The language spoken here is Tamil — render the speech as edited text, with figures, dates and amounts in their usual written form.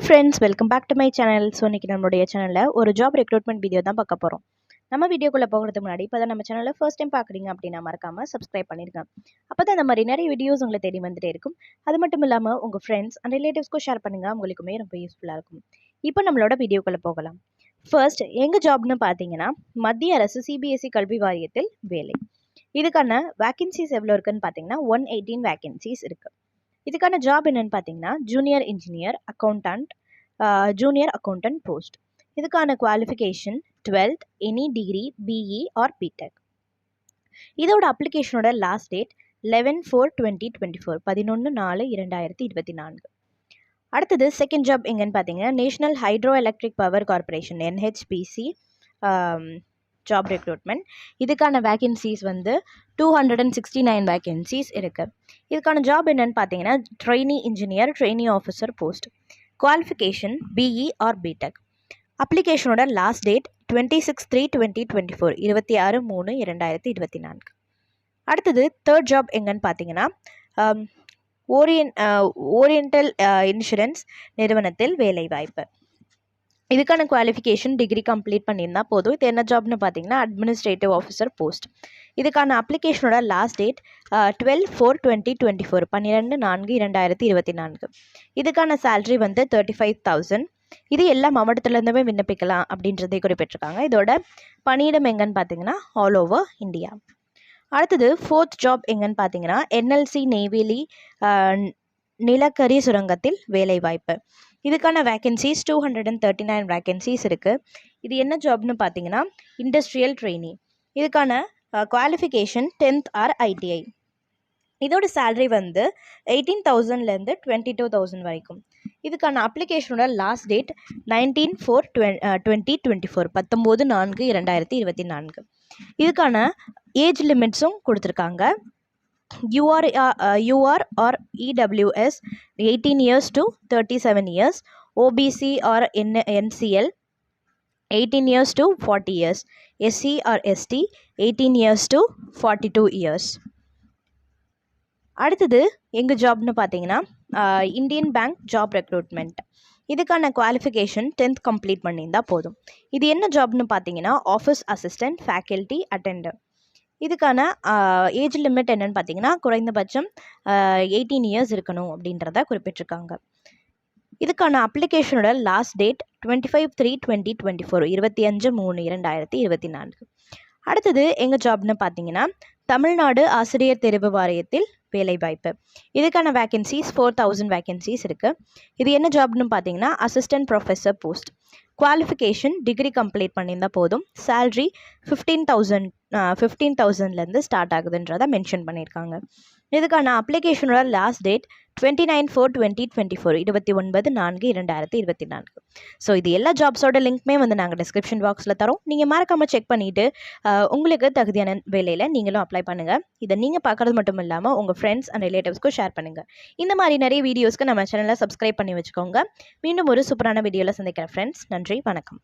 Friends, welcome back to my channel. So இன்றைக்கி நம்மளுடைய சேனலில் ஒரு ஜாப் ரெக்ரூட்மெண்ட் வீடியோ தான் பார்க்க போகிறோம். நம்ம வீடியோக்குள்ளே போகிறதுக்கு முன்னாடி இப்போ தான் நம்ம சேனலில் ஃபர்ஸ்ட் டைம் பார்க்குறீங்க அப்படின்னா மறக்காமல் சப்ஸ்கிரைப் பண்ணியிருக்கேன். அப்போ தான் இந்த மாதிரி நிறைய வீடியோஸ் உங்களை தேடி வந்துட்டே இருக்கும். அது மட்டும் இல்லாமல் உங்கள் ஃப்ரெண்ட்ஸ் அண்ட் ரிலேட்டிவ்ஸ்க்கும் ஷேர் பண்ணுங்கள், உங்களுக்குமே ரொம்ப யூஸ்ஃபுல்லாக இருக்கும். இப்போ நம்மளோட வீடியோக்குள்ளே போகலாம். ஃபர்ஸ்ட் எங்கள் ஜாப்னு பார்த்தீங்கன்னா மத்திய அரசு சிபிஎஸ்சி கல்வி வாரியத்தில் வேலை. இதுக்கான வேக்கன்சிஸ் எவ்வளோ இருக்குன்னு பார்த்தீங்கன்னா 118 வேக்கன்சிஸ் இருக்குது. இதுக்கான ஜாப் என்னன்னு பார்த்தீங்கன்னா ஜூனியர் இன்ஜினியர் அக்கௌண்டன்ட் போஸ்ட். இதுக்கான qualification 12th any degree BE or BTech. இதோட அப்ளிகேஷனோட லாஸ்ட் டேட் 11/4/2024 11/4/2024. அடுத்தது செகண்ட் ஜாப் எங்கன்னு பார்த்தீங்கன்னா national hydro electric power corporation NHPC job recruitment. இதுக்கான வேக்கன்சிஸ் வந்து 269 வேக்கன்சிஸ் இருக்குது. இதுக்கான ஜாப் என்னன்னு பார்த்தீங்கன்னா trainee engineer trainee officer post. Qualification BE or BTech. அப்ளிகேஷனோட லாஸ்ட் டேட் 26/3/2024 26/3/2024. அடுத்தது தேர்ட் ஜாப் எங்கன்னு பார்த்தீங்கன்னா ஓரியண்டல் இன்சூரன்ஸ் நிறுவனத்தில் வேலைவாய்ப்பு. இதுக்கான குவாலிஃபிகேஷன் டிகிரி கம்ப்ளீட் பண்ணியிருந்தால் போதும். இது என்ன ஜாப்னு பார்த்தீங்கன்னா அட்மினிஸ்ட்ரேட்டிவ் ஆஃபீஸர் போஸ்ட். இதுக்கான அப்ளிகேஷனோட லாஸ்ட் டேட் 12/4/2024 12/4/2024. இதுக்கான சேலரி வந்து 35,000. இது எல்லா மாவட்டத்திலேருந்துமே விண்ணப்பிக்கலாம் அப்படின்றதை குறிப்பிட்டிருக்காங்க. இதோட பணியிடம் எங்கன்னு பார்த்தீங்கன்னா ஆல் ஓவர் இந்தியா. அடுத்தது ஃபோர்த் ஜாப் எங்கன்னு பார்த்தீங்கன்னா NLC நெய்வேலி நிலக்கரி சுரங்கத்தில் வேலைவாய்ப்பு. இதுக்கான வேக்கன்சிஸ் 239 வேக்கன்சிஸ் இருக்குது. இது என்ன ஜாப்னு பார்த்தீங்கன்னா இண்டஸ்ட்ரியல் ட்ரெயினி. இதுக்கான குவாலிஃபிகேஷன் 10th ஆர் ITI. இதோட சேலரி வந்து 18,000லேருந்து 22,000 வரைக்கும். இதுக்கான அப்ளிகேஷனோட லாஸ்ட் டேட் 19/4/2024 19/4/2024. இதுக்கான ஏஜ் லிமிட்ஸும் கொடுத்துருக்காங்க. UR or EWS 18 years to 37 years, OBC or NCL 18 years to 40 years, SC or ST 18 years to 42 years. அடுத்தது எங்கள் ஜாப்னு பார்த்தீங்கன்னா இந்தியன் பேங்க் ஜாப் ரெக்ரூட்மெண்ட். இதுக்கான குவாலிஃபிகேஷன் 10th கம்ப்ளீட் பண்ணியிருந்தால் போதும். இது என்ன ஜாப்னு பார்த்தீங்கன்னா ஆஃபீஸ் அசிஸ்டன்ட் ஃபேக்கல்ட்டி அட்டெண்டர். இதுக்கான ஏஜ் லிமிட் என்னென்னு பார்த்தீங்கன்னா குறைந்தபட்சம் 18 இயர்ஸ் இருக்கணும் அப்படின்றத குறிப்பிட்டிருக்காங்க. இதுக்கான அப்ளிகேஷனோட லாஸ்ட் டேட் 25/3/2024 25/3/2024. அடுத்தது எங்கள் ஜாப்னு பார்த்தீங்கன்னா தமிழ்நாடு ஆசிரியர் தேர்வு வாரியத்தில் வேலைவாய்ப்பு. இதுக்கான வேக்கன்சிஸ் 4,000 வேக்கன்சிஸ் இருக்குது. இது என்ன ஜாப்னு பார்த்தீங்கன்னா assistant professor post. Qualification degree complete பண்ணியிருந்தால் போதும். சேல்ரி 15,000லேருந்து ஸ்டார்ட் ஆகுதுன்றதை மென்ஷன் பண்ணியிருக்காங்க. இதுக்கான அப்ளிகேஷனோட லாஸ்ட் டேட் 29/4/2024 29/4/2024. ஸோ இது எல்லா ஜாப்ஸோட லிங்க்மே வந்து நாங்கள் டிஸ்கிரிப்ஷன் பாக்ஸில் தரோம். நீங்கள் மறக்காமல் செக் பண்ணிவிட்டு உங்களுக்கு தகுதியான வேலையில் நீங்களும் அப்ளை பண்ணுங்கள். இதை நீங்கள் பார்க்குறது மட்டும் இல்லாமல் உங்கள் ஃப்ரெண்ட்ஸ் அண்ட் ரிலேட்டிவ்ஸ்க்கும் ஷேர் பண்ணுங்கள். இந்த மாதிரி நிறைய வீடியோஸ்க்கு நம்ம சேனலை சப்ஸ்கிரைப் பண்ணி வச்சுக்கோங்க. மீண்டும் ஒரு சூப்பரான வீடியோவில் சந்திக்கிறேன் ஃப்ரெண்ட்ஸ். நன்றி, வணக்கம்.